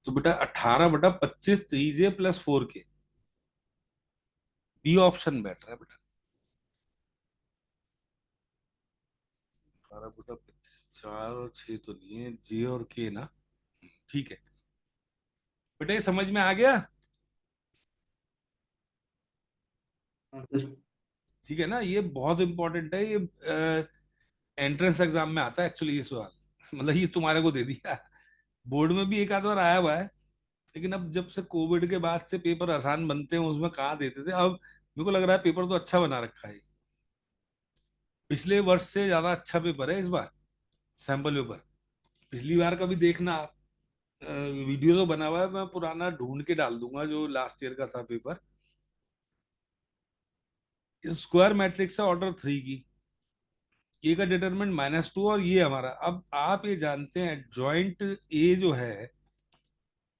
तो बेटा 18/25 3J + 4K, B option बैठ रहा है बेटा। 18/25, 4 और 6 तो नहीं है, जे और के ना। ठीक है बेटा, ये समझ में आ गया। हाँ सर। ठीक है ना, ये बहुत इंपॉर्टेंट है, ये एंट्रेंस एग्जाम में आता है एक्चुअली ये सवाल। मतलब ये तुम्हारे को दे दिया, बोर्ड में भी एक आध बार आया हुआ है, लेकिन अब जब से कोविड के बाद से पेपर आसान बनते हैं, उसमें कहाँ देते थे। अब मेरे को लग रहा है पेपर तो अच्छा बना रखा है, पिछले वर्ष से ज्यादा अच्छा पेपर है इस बार, सैंपल पेपर। पिछली बार का भी देखना आप, वीडियो तो बना हुआ है, मैं पुराना ढूंढ के डाल दूंगा जो लास्ट ईयर का था पेपर। स्क्वायर मैट्रिक्स है ऑर्डर 3 की, ए का डिटरमिनेंट -2, और ये हमारा, अब आप ये जानते हैं एडजॉइंट ए जो है,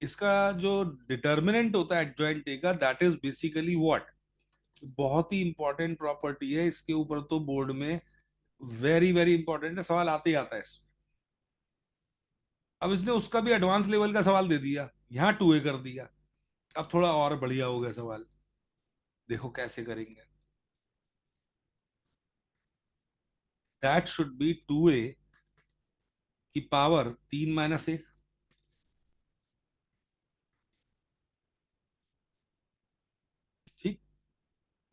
इसका जो डिटरमिनेंट होता है एडजॉइंट ए का, दैट इज बेसिकली व्हाट। बहुत ही इंपॉर्टेंट प्रॉपर्टी है, इसके ऊपर तो बोर्ड में वेरी वेरी इंपॉर्टेंट है, सवाल आते ही आता है इसमें। अब इसने उसका भी एडवांस लेवल का सवाल दे दिया, यहाँ 2A कर दिया। अब थोड़ा और बढ़िया हो गया सवाल, देखो कैसे करेंगे। दैट शुड बी 2A की पावर 3 - 1। ठीक।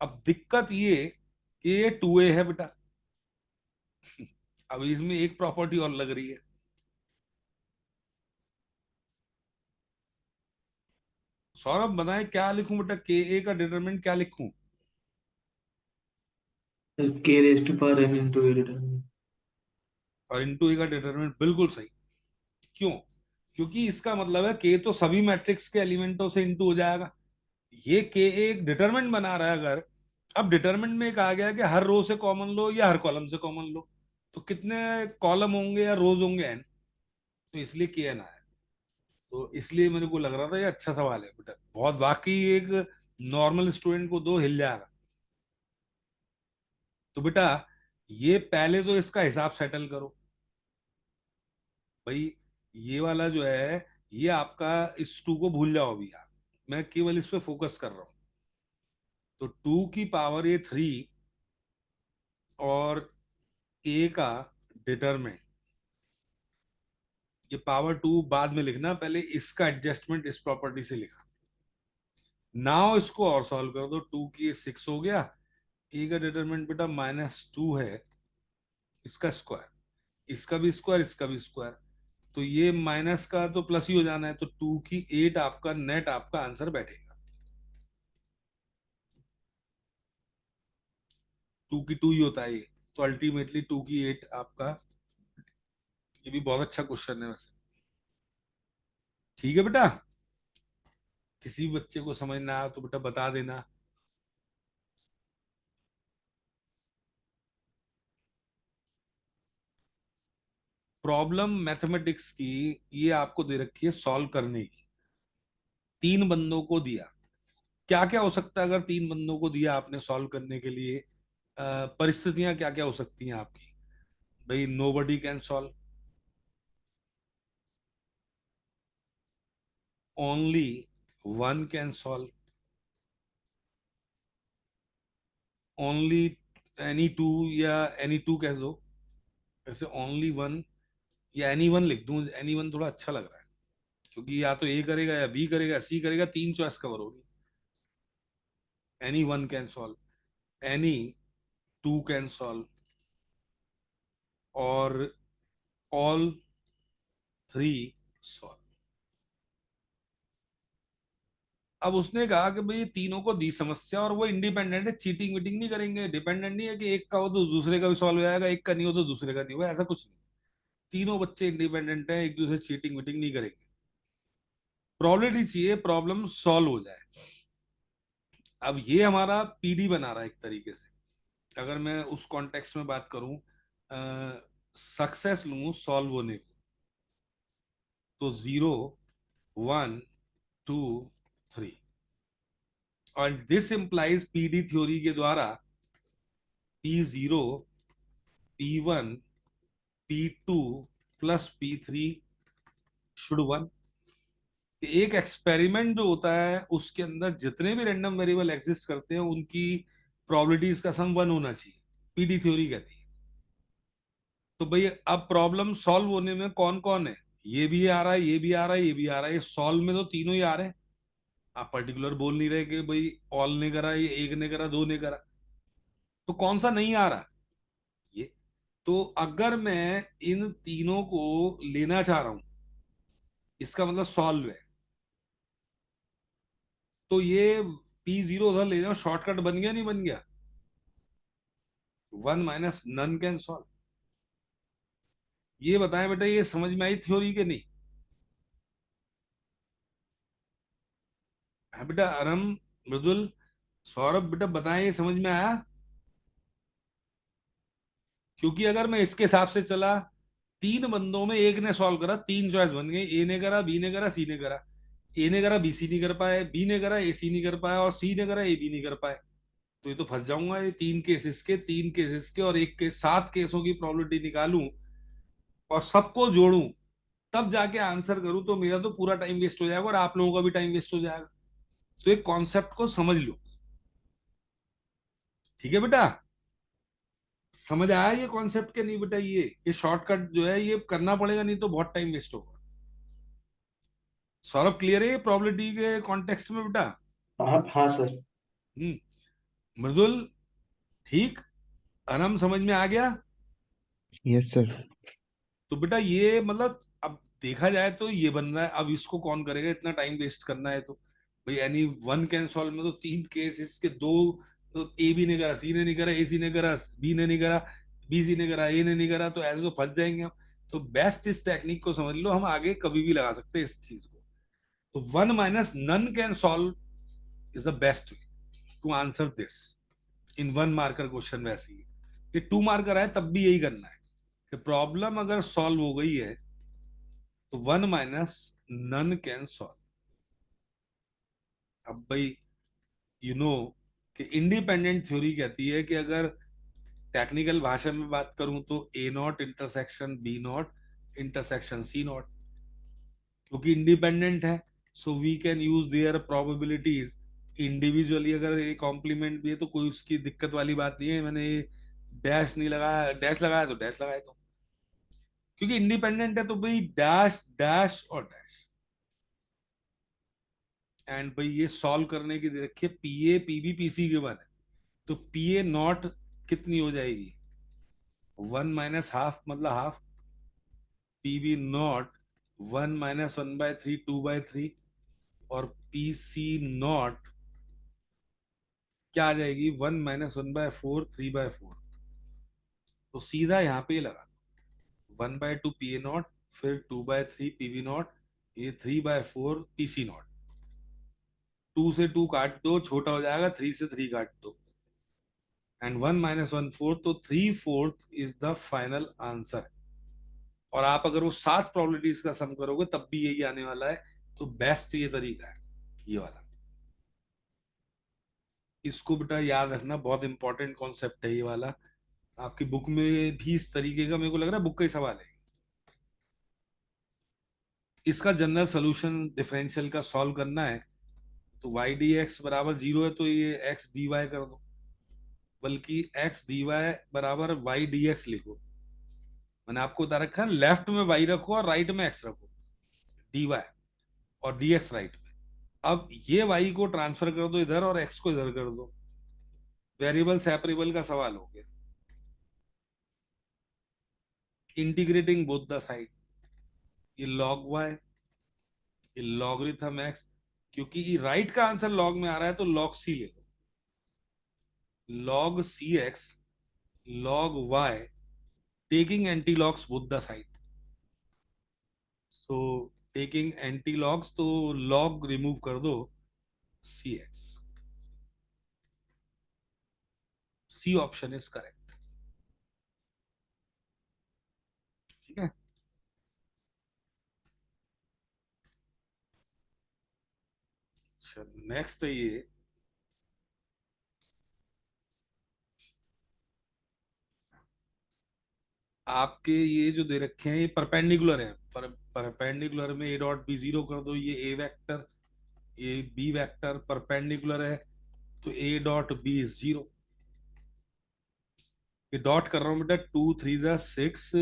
अब दिक्कत ये कि ये 2A है बेटा। अब इसमें एक प्रॉपर्टी और लग रही है। सौरभ बताएं क्या लिखूं बेटा, के ए का डिटरमिनेंट क्या लिखूं। K⁻n × और इंटू ए का डिटरमिनेंट बिल्कुल सही। क्यों? क्योंकि इसका मतलब है के तो सभी मैट्रिक्स के एलिमेंटों से इंटू हो जाएगा। ये के एक डिटरमिनेंट बना रहा है अगर, अब डिटरमिनेंट में कहा गया कि हर रो से कॉमन लो या हर कॉलम से कॉमन लो, तो कितने कॉलम होंगे या रोज होंगे एन, तो इसलिए के एन आया। तो इसलिए मेरे को लग रहा था ये अच्छा सवाल है बेटा, बहुत वाकई एक नॉर्मल स्टूडेंट को दो हिल जाएगा। तो बेटा ये पहले तो इसका हिसाब सेटल करो भाई। ये वाला जो है, ये आपका, इस 2 को भूल जाओ अभी आप, मैं केवल इस पे फोकस कर रहा हूं। तो 2 की पावर ये 3, और ए का डिटरमिनेंट, ये पावर 2 बाद में लिखना, पहले इसका एडजस्टमेंट इस प्रॉपर्टी से लिखा। नाउ इसको और सॉल्व कर दो, 2 की 6 हो गया, ए का डिटरमिनेंट बेटा -2 है, इसका स्क्वायर, इसका भी स्क्वायर, इसका भी स्क्वायर, तो ये माइनस का तो प्लस ही हो जाना है, तो 2 की 8 आपका नेट आपका आंसर बैठेगा। 2 की 2 ही होता है ये, तो अल्टीमेटली 2 की 8 आपका। ये भी बहुत अच्छा क्वेश्चन है वैसे। ठीक है बेटा, किसी बच्चे को समझ ना आया तो बेटा बता देना। प्रॉब्लम मैथमेटिक्स की ये आपको दे रखी है सॉल्व करने की, 3 बंदों को दिया। क्या क्या हो सकता है अगर 3 बंदों को दिया आपने सॉल्व करने के लिए, परिस्थितियां क्या क्या हो सकती हैं आपकी। भाई nobody can solve, only one can solve, only any two, या एनी टू कह दो, ऐसे ओनली वन, या एनी वन लिख दूं, एनी वन थोड़ा अच्छा लग रहा है, क्योंकि या तो ए करेगा या बी करेगा सी करेगा, 3 चॉइस कवर होगी। Any one can solve, any two can solve, और ऑल 3 सॉल्व। अब उसने कहा कि भाई तीनों को दी समस्या और वो इंडिपेंडेंट है, चीटिंग वीटिंग नहीं करेंगे, डिपेंडेंट नहीं है कि एक का हो तो दूसरे का भी सॉल्व हो जाएगा, एक का नहीं हो तो दूसरे का नहीं होगा, ऐसा कुछ नहीं। तीनों बच्चे इंडिपेंडेंट हैं, एक दूसरे चीटिंग वीटिंग नहीं करेंगे। प्रोबेबिलिटी चाहिए प्रॉब्लम सॉल्व हो जाए। अब ये हमारा पीडी बना रहा है एक तरीके से, अगर मैं उस कॉन्टेक्स्ट में बात करूं, सक्सेस लूं सॉल्व होने को, तो 0 1 2 3, और दिस इंप्लाइज पीडी थ्योरी के द्वारा P0 P1 P2 + P3 should 1। कि एक एक्सपेरिमेंट जो होता है उसके अंदर जितने भी रैंडम वेरिएबल एग्जिस्ट करते हैं उनकी प्रोबेबिलिटीज का सम वन होना चाहिए, पीडी थ्योरी कहती है। तो भाई अब प्रॉब्लम सॉल्व होने में कौन कौन है, ये भी आ रहा है, ये भी आ रहा है, ये भी आ रहा है, ये सॉल्व में तो तीनों ही आ रहे हैं। आप पर्टिकुलर बोल नहीं रहे कि भाई ऑल ने करा, ये एक ने करा, दो ने करा, तो कौन सा नहीं आ रहा ये। तो अगर मैं इन तीनों को लेना चाह रहा हूं, इसका मतलब सॉल्व है, तो ये पी जीरो उधर ले जाओ, शॉर्टकट बन गया नहीं बन गया, one minus none can solve. ये बताएं बेटा, ये समझ में आई थ्योरी के नहीं? हाँ बेटा, अरम, मृदुल, सौरभ, बेटा बताएं ये समझ में आया? क्योंकि अगर मैं इसके हिसाब से चला, तीन बंदों में एक ने सॉल्व करा, तीन चॉइस बन गई, ए ने करा, बी ने करा, सी ने करा। ए ने करा, बी सी नहीं कर पाए, बी ने करा, ए सी नहीं कर पाया, और सी ने करा, ए बी नहीं कर पाए। तो ये तो फंस जाऊंगा, ये तीन केसेस के और एक के सात केसों की प्रोबेबिलिटी निकालूं और सबको जोड़ूं, तब जाके आंसर करूं, तो मेरा तो पूरा टाइम वेस्ट हो जाएगा और आप लोगों का भी टाइम वेस्ट हो जाएगा। तो एक कॉन्सेप्ट को समझ लो। ठीक है बेटा? समझ आया ये कॉन्सेप्ट के नहीं बेटा? ये शॉर्टकट जो है ये करना पड़ेगा, नहीं तो बहुत टाइम वेस्ट होगा। सौरभ क्लियर है ये प्रोबेबिलिटी के कॉन्टेक्स्ट में बेटा? हाँ हाँ सर। मृदुल ठीक, अनम समझ में आ गया? Yes sir. तो बेटा ये मतलब अब देखा जाए तो ये बन रहा है, अब इसको कौन करेगा, इतना टाइम वेस्ट करना है तो भाई एनी वन कैन सॉल्व में तो तीन केस इसके दो, तो ए बी ने करा, सी ने नहीं करा, ए सी ने करा, बी ने नहीं करा, बी सी ने करा, ए ने नहीं करा, तो ऐसे तो फंस जाएंगे हम। तो बेस्ट इस टेक्निक को समझ लो, हम आगे कभी भी लगा सकते हैं इस चीज को। तो one minus none can solve is the best to answer this in one marker question. वैसे ही ये टू मार्कर है तब भी यही करना है कि प्रॉब्लम अगर सॉल्व हो गई है तो one minus none can solve. अब भाई यू नो कि इंडिपेंडेंट थ्योरी कहती है कि अगर टेक्निकल भाषा में बात करूं तो A not intersection B not intersection C not, क्योंकि इंडिपेंडेंट है, so we can use their probabilities individually. अगर ये कॉम्प्लीमेंट भी है तो कोई उसकी दिक्कत वाली बात नहीं है, मैंने डैश नहीं लगाया, डैश लगाया तो डैश लगाया, तो क्योंकि इंडिपेंडेंट है तो भाई डैश डैश और डैश। एंड भाई ये सॉल्व करने की दे रखी है, P A P B P C के वन है, तो पी ए नॉट कितनी हो जाएगी, वन माइनस हाफ मतलब half, P B not one minus one by three, two by three, और पी सी नॉट क्या आ जाएगी, one minus one by four, three by four. तो सीधा यहाँ पे लगा, one by two P A not, फिर two by three P B not, ये three by four P C not. Two से टू काट दो, छोटा हो जाएगा, थ्री से थ्री काट दो, and one minus one fourth, तो three fourth is the final answer. और आप अगर वो सात प्रोबेबिलिटीज का सम करोगे तब भी यही आने वाला है। तो बेस्ट ये तरीका है, ये वाला। इसको बेटा याद रखना, बहुत इंपॉर्टेंट कॉन्सेप्ट है ये वाला। आपकी बुक में भी इस तरीके का मेरे को लग रहा है बुक का ही सवाल है। इसका जनरल सोल्यूशन डिफरेंशियल का सॉल्व करना है, तो वाई डी एक्स बराबर जीरो है तो ये एक्स डी वाई कर दो, बल्कि एक्स डी वाई बराबर वाई डी एक्स लिखो। मैंने आपको बता रखा है, लेफ्ट में वाई रखो और राइट में एक्स रखो, डी वाई और डी एक्स राइट में। अब ये वाई को ट्रांसफर कर दो इधर और एक्स को इधर कर दो, वेरिएबल सेपरेबल का सवाल हो गया। इंटीग्रेटिंग बोथ द साइड, ये लॉग वाई, ये लॉगरिथम एक्स, क्योंकि राइट का आंसर लॉग में आ रहा है तो लॉग सी ले लो, log C x, log y, taking anti logs both the side. So taking anti logs, तो लॉग रिमूव कर दो, C x, C option is correct. ठीक है? अच्छा, नेक्स्ट है ये, आपके ये जो दे रखे हैं ये परपेंडिकुलर है, परपेंडिकुलर में ए डॉट बी जीरो कर दो, ये ए वेक्टर, ये बी वेक्टर परपेंडिकुलर है, तो A dot B is zero. ये डॉट कर रहा हूं बेटा, 2 3 6,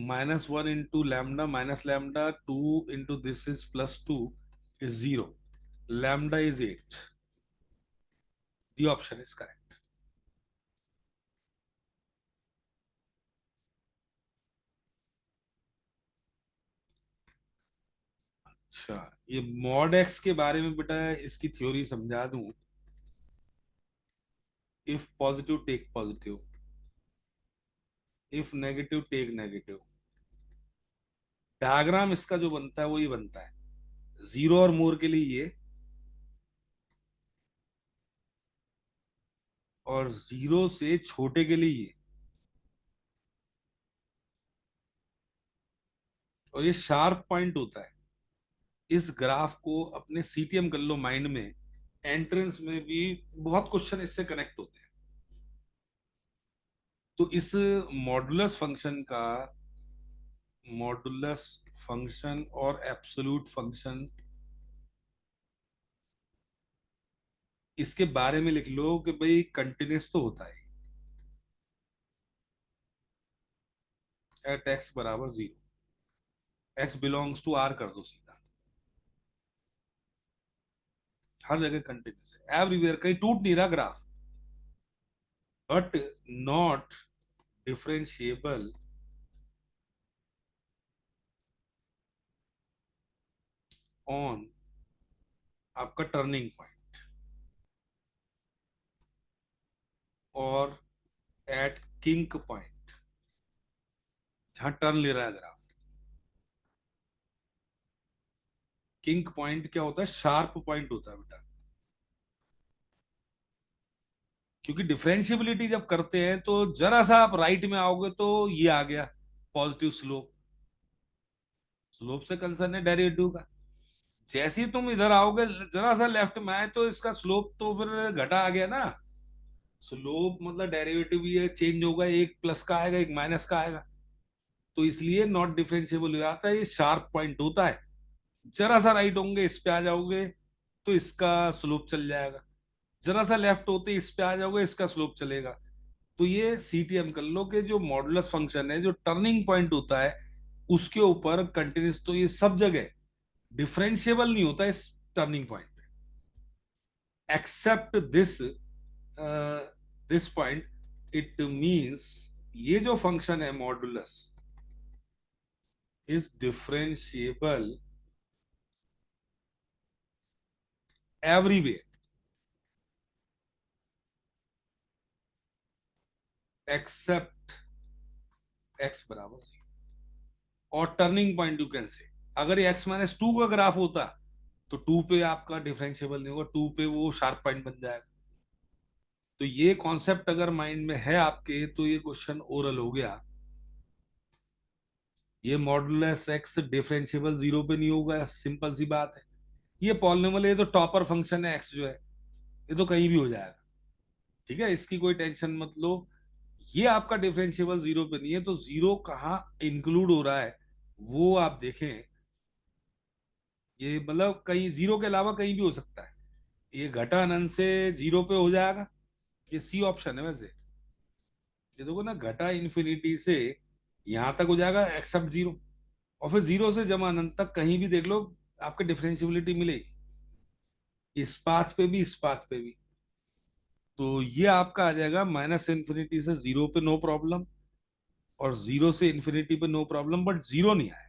-1 × lambda, -2 × this is +2 is zero, lambda is 8। D option is correct. अच्छा, ये मॉड एक्स के बारे में बेटा इसकी थ्योरी समझा दूं। If positive take positive, if negative take negative. Diagram इसका जो बनता है वो ये बनता है, जीरो और मोर के लिए ये, और जीरो से छोटे के लिए ये। और ये शार्प पॉइंट होता है। इस ग्राफ को अपने सीटीएम कर लो माइंड में, एंट्रेंस में भी बहुत क्वेश्चन इससे कनेक्ट होते हैं। तो इस मॉडुलस फंक्शन का, मॉडुलस फंक्शन और एब्सोल्यूट फंक्शन, इसके बारे में लिख लो कि भाई कंटिन्यूस तो होता है एट एक्स बराबर zero, X belongs to R कर दो सीधा, हर जगह कंटिन्यूस है एवरीवेयर, कहीं टूट नहीं रहा graph, but not differentiable on आपका टर्निंग पॉइंट और एट किंक पॉइंट, जहां टर्न ले रहा है ग्राफ। किंक पॉइंट क्या होता है? शार्प पॉइंट होता है बेटा। क्योंकि डिफरेंशियबिलिटी जब करते हैं तो जरा सा आप राइट में आओगे तो ये आ गया पॉजिटिव स्लोप, स्लोप से कंसर्न है डेरिवेटिव का। जैसे ही तुम इधर आओगे, जरा सा लेफ्ट में आए तो इसका स्लोप तो फिर घटा आ गया ना। स्लोप मतलब डेरिवेटिव ये चेंज होगा, एक प्लस का आएगा एक माइनस का आएगा, तो इसलिए नॉट डिफरेंशिएबल हो जाता है, ये शार्प पॉइंट होता है। जरा सा राइट होंगे, इस पे आ जाओगे तो इसका स्लोप चल जाएगा, जरा सा लेफ्ट होते इस पे आ जाओगे इसका स्लोप चलेगा। तो ये सीटीएम कर लो कि जो मॉडुलस फंक्शन है, जो टर्निंग पॉइंट होता है उसके ऊपर कंटिन्यूस, तो ये सब जगह डिफरेंशिएबल नहीं होता इस टर्निंग पॉइंट पे, except this point. It means ये जो फंक्शन है modulus is differentiable everywhere except X बराबर 0। और turning point you can say, अगर ये x-2 का ग्राफ होता तो 2 पे आपका डिफरेंशिएबल नहीं होगा, 2 पे वो शार्प पॉइंट बन जाएगा। तो ये कॉन्सेप्ट अगर माइंड में है आपके तो ये क्वेश्चन ओरल हो गया। ये मॉडुलस एक्स डिफरेंशिएबल जीरो पे नहीं होगा, सिंपल सी बात है। ये पॉलिनोमियल, ये तो टॉपर फंक्शन है एक्स जो है, ये तो कहीं भी हो जाएगा, ठीक है, इसकी कोई टेंशन मत लो। ये आपका डिफरेंशिएबल जीरो पे नहीं है, तो जीरो कहाँ इंक्लूड हो रहा है वो आप देखें। ये मतलब कहीं जीरो के अलावा कहीं भी हो सकता है, ये घटा अनंत से जीरो पे हो जाएगा, ये सी ऑप्शन है वैसे। ये देखो ना, घटा इन्फिनिटी से यहां तक हो जाएगा एक्सेप्ट जीरो, और फिर जीरो से जमा अनंत तक कहीं भी देख लो आपके डिफरेंशियबिलिटी मिलेगी, इस पाथ पे भी इस पाथ पे भी। तो ये आपका आ जाएगा माइनस इन्फिनिटी से जीरो पे नो प्रॉब्लम, और जीरो से इन्फिनिटी पे नो प्रॉब्लम, बट जीरो नहीं आया।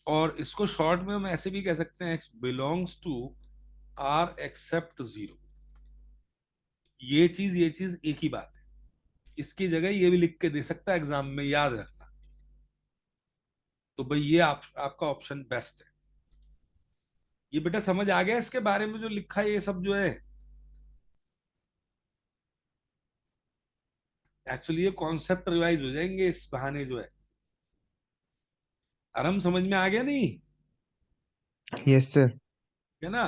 और इसको शॉर्ट में हम ऐसे भी कह सकते हैं, X belongs to R except zero. ये चीज एक ही बात है, इसकी जगह ये भी लिख के दे सकता है एग्जाम में, याद रखना। तो भाई ये आपका ऑप्शन बेस्ट है। ये बेटा समझ आ गया इसके बारे में जो लिखा है ये सब जो है? एक्चुअली ये कॉन्सेप्ट रिवाइज हो जाएंगे इस बहाने जो है। आराम समझ में आ गया नहीं? Yes, sir. है ना?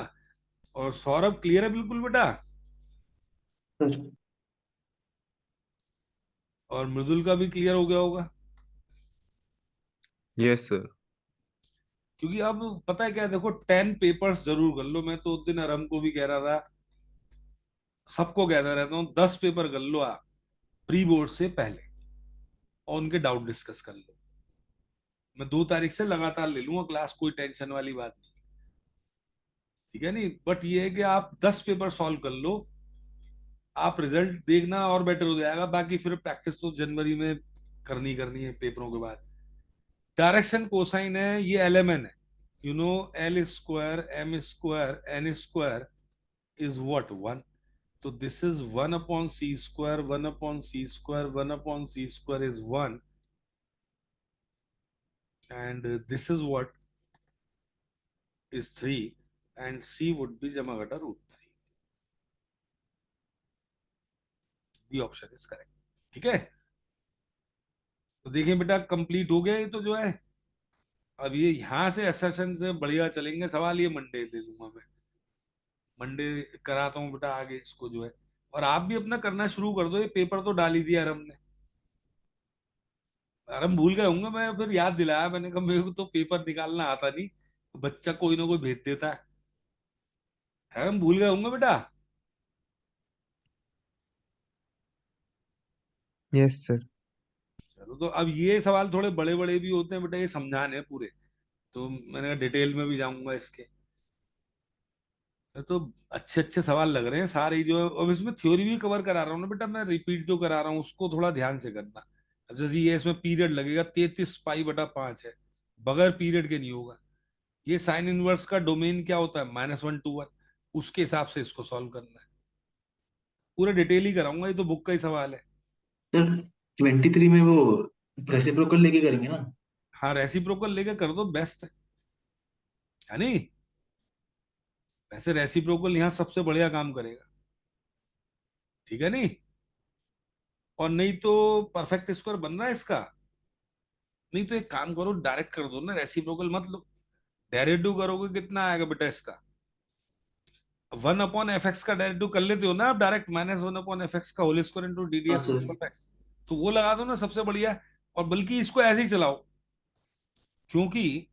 और सौरभ क्लियर है बिल्कुल बेटा? सर। और मृदुल का भी क्लियर हो गया होगा? Yes sir. क्योंकि अब पता है क्या है, देखो 10 पेपर्स जरूर कर लो। मैं तो उस दिन अरम को भी कह रहा था, सबको कहता रहता हूँ 10 पेपर कर लो आप प्री बोर्ड से पहले, और उनके डाउट डिस्कस कर लो। मैं 2 तारीख से लगातार ले लूंगा क्लास, कोई टेंशन वाली बात नहीं। ठीक है नहीं, बट ये है कि आप 10 पेपर सॉल्व कर लो, आप रिजल्ट देखना और बेटर हो जाएगा। बाकी फिर प्रैक्टिस तो जनवरी में करनी है पेपरों के बाद। डायरेक्शन कोसाइन है, ये एलएमएन है। You know, L square M square N square is what 1। तो this is 1/c², 1/c², 1/c² is 1, and this is what is 3, and c would be जमा घटा √3। B option is correct. ठीक है, तो देखिए बेटा कंप्लीट हो गया ये तो जो है। अब ये यहां से असर्शन से बढ़िया चलेंगे सवाल, ये मंडे ले लूंगा मैं। मंडे कराता हूँ बेटा आगे इसको जो है। और आप भी अपना करना शुरू कर दो, ये पेपर तो डाल ही दिया आरम ने। आरम भूल गए होंगे, मैं फिर याद दिलाया, मैंने कहा मेरे को तो पेपर निकालना आता नहीं, बच्चा कोई ना कोई भेज देता है। आरम भूल गए होंगे बेटा। Yes sir. चलो, तो अब ये सवाल थोड़े बड़े बड़े भी होते हैं बेटा, ये समझाने हैं पूरे, तो मैंने कहा डिटेल में भी जाऊंगा इसके। तो अच्छे अच्छे सवाल लग रहे हैं सारे ही जो है। अब इसमें थ्योरी भी कवर करा रहा हूँ ना बेटा, मैं रिपीट जो करा रहा हूँ उसको थोड़ा ध्यान से करना। अब जैसे ये इसमें पीरियड लगेगा, 33 पाई बटा 5 है, बगैर पीरियड के नहीं होगा। ये साइन इनवर्स का डोमेन क्या होता है, -1 to 1, उसके हिसाब से इसको सॉल्व करना है। पूरा डिटेल ही कराऊंगा, ये तो बुक का ही सवाल है। सर 23 में वो रेसिप्रोकल लेके करेंगे ना? हाँ, रेसिप्रोकल लेके कर दो, बेस्ट है नहीं। वैसे रेसिप्रोकल यहाँ सबसे बढ़िया काम करेगा। ठीक है नहीं, और नहीं तो परफेक्ट स्क्वायर बन रहा है इसका। नहीं तो एक काम करो, डायरेक्ट कर दो ना, रेसिप्रोकल मत लो। डेरिवेटिव करोगे कितना आएगा बेटा इसका, 1/f(x) का डेरिवेटिव कर लेते हो ना आप डायरेक्ट, -1/f(x) का whole square into D D हाँ एक्स सर। Of X. तो वो लगा दो ना, सबसे बढ़िया। और बल्कि इसको ऐसे ही चलाओ, क्योंकि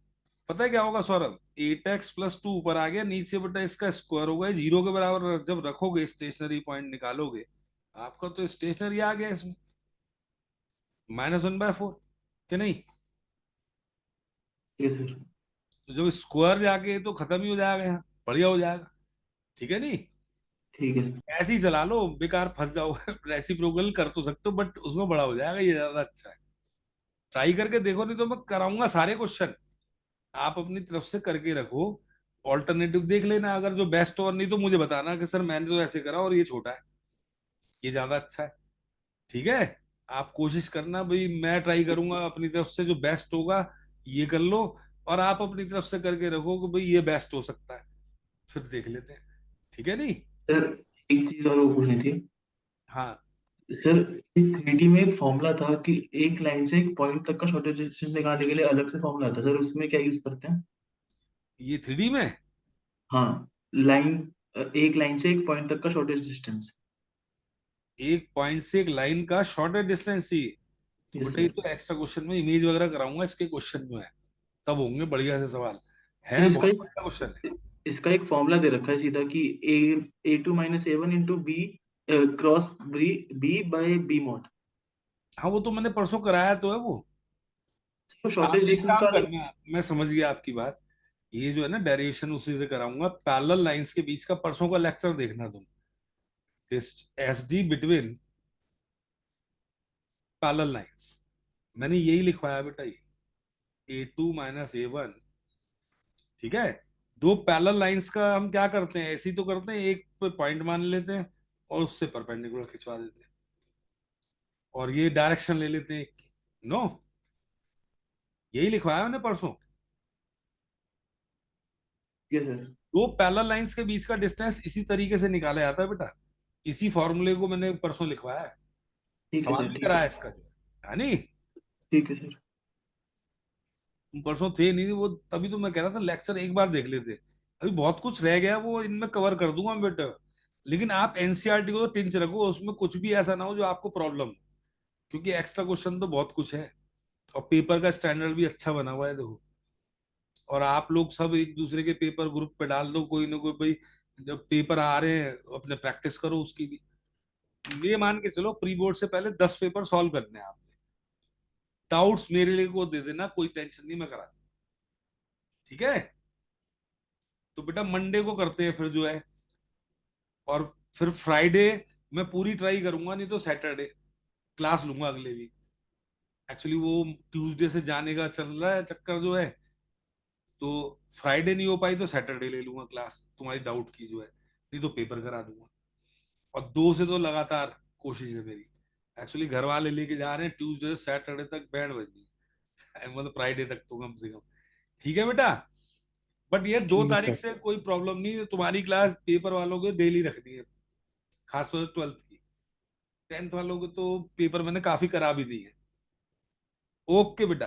पता है क्या होगा सौरभ, 8x+2 ऊपर आ गया, नीचे बेटा इसका स्क्वायर होगा, 0 के बराबर जब रखोगे स्टेशनरी पॉइंट निकालोगे, आपका तो स्टेशनरी आ गया इसमें, -1/4, कि नहीं। ठीक है सर। तो जब स्क्वायर जाके तो खत्म ही हो जाएगा यहाँ, बढ़िया हो जाएगा। ठीक है नहीं, ठीक है सर। ऐसे ही चला लो, बेकार फंस जाओ। रेसिप्रोकल कर तो सकते हो बट उसमें बड़ा हो जाएगा, ये ज्यादा अच्छा है। ट्राई करके देखो, नहीं तो मैं कराऊंगा सारे क्वेश्चन, आप अपनी तरफ से करके रखो। ऑल्टरनेटिव देख लेना, अगर जो बेस्ट हो, और नहीं तो मुझे बताना कि सर मैंने तो ऐसे करा और ये छोटा है, ये ज्यादा अच्छा है। ठीक है, आप कोशिश करना भाई, मैं ट्राई करूंगा अपनी तरफ से, जो बेस्ट होगा ये कर लो। और आप अपनी तरफ से करके रखो कि भाई ये बेस्ट हो सकता है, फिर देख लेते हैं। ठीक है नहीं। सर एक चीज और वो पूछनी थी। हाँ, सर एक 3D में एक फॉर्मूला था कि एक लाइन से एक पॉइंट तक का शॉर्टेज डिस्टेंस निकालने के लिए अलग से फॉर्मूला था सर, उसमें क्या यूज करते हैं? ये 3D में हाँ, लाइन, एक लाइन से एक पॉइंट तक का शॉर्टेज डिस्टेंस। एक पॉइंट से एक लाइन का शॉर्टेस्ट डिस्टेंस ही, तो यस बेटा ये सर। तो एक्स्ट्रा क्वेश्चन में इमेज वगैरह कराऊंगा इसके क्वेश्चन जो है, तब होंगे बढ़िया से सवाल। सर है इसका बहुत एक बढ़िया क्वेश्चन है। इसका एक फॉर्मूला दे रखा है सीधा कि A2 - A1 into B cross B by B mod. हाँ, वो तो मैंने परसों कराया तो है वो। तो आप शॉर्टेज एक डिस्टेंस काम का अलग। करना, मैं समझ गया आपकी बात। ये जो है ना डेरिवेशन उसी से कराऊंगा, पैरेलल लाइंस के बीच का परसों का लेक्चर देखना तुम, S D between parallel lines, मैंने यही लिखवाया बेटा, ये A2 - A1। ठीक है, दो पैरेलल लाइंस का हम क्या करते हैं, ऐसे ही तो करते हैं, एक पे पॉइंट मान लेते हैं और उससे परपेंडिकुलर खिंचवा देते हैं, और ये डायरेक्शन ले लेते हैं एक। नो, यही लिखवाया मैंने परसों। Yes sir. दो पैरेलल लाइंस के बीच का डिस्टेंस इसी तरीके से निकाला जाता है बेटा, इसी फॉर्मूले को मैंने परसों लिखवाया है, ठीक है सवाल सर। भी ठीक है। कराया इसका जो है नहीं। ठीक है सर। तुम परसों थे नहीं वो, तभी तो मैं कह रहा था लेक्चर एक बार देख लेते। अभी बहुत कुछ रह गया, वो इनमें कवर कर दूंगा बेटा। लेकिन आप एनसीईआरटी को तो टिंच रखो, उसमें कुछ भी ऐसा ना हो जो आपको प्रॉब्लम हो, क्योंकि एक्स्ट्रा क्वेश्चन तो बहुत कुछ है। और पेपर का स्टैंडर्ड भी अच्छा बना हुआ है देखो। और आप लोग सब एक दूसरे के पेपर ग्रुप पे डाल दो, कोई ना कोई भाई, जब पेपर आ रहे हैं अपने प्रैक्टिस करो उसकी भी। ये मान के चलो प्री बोर्ड से पहले 10 पेपर सॉल्व करने हैं आपने। डाउट्स मेरे लिए को दे देना, कोई टेंशन नहीं, मैं करा दूं। ठीक है। तो बेटा मंडे को करते हैं फिर जो है। और फिर फ्राइडे मैं पूरी ट्राई करूंगा, नहीं तो सैटरडे क्लास लूंगा अगले वीक। एक्चुअली वो ट्यूसडे से जाने का चल रहा है चक्कर जो है, तो फ्राइडे नहीं हो पाई तो सैटरडे ले लूंगा क्लास तुम्हारी डाउट की जो है, नहीं तो पेपर करा दूंगा। और 2 से तो लगातार कोशिश है मेरी। एक्चुअली घर वाले लेके जा रहे हैं ट्यूसडे से सैटरडे तक बैंड बजनी है, मतलब फ्राइडे तक तो कम से कम। ठीक है बेटा। बट ये दो ठीक है तारीख सर। से कोई प्रॉब्लम नहीं है, तुम्हारी क्लास पेपर वालों को डेली रखनी है, खासतौर से 12th की। 10th वालों को तो पेपर मैंने काफी करा भी दी है। ओके बेटा।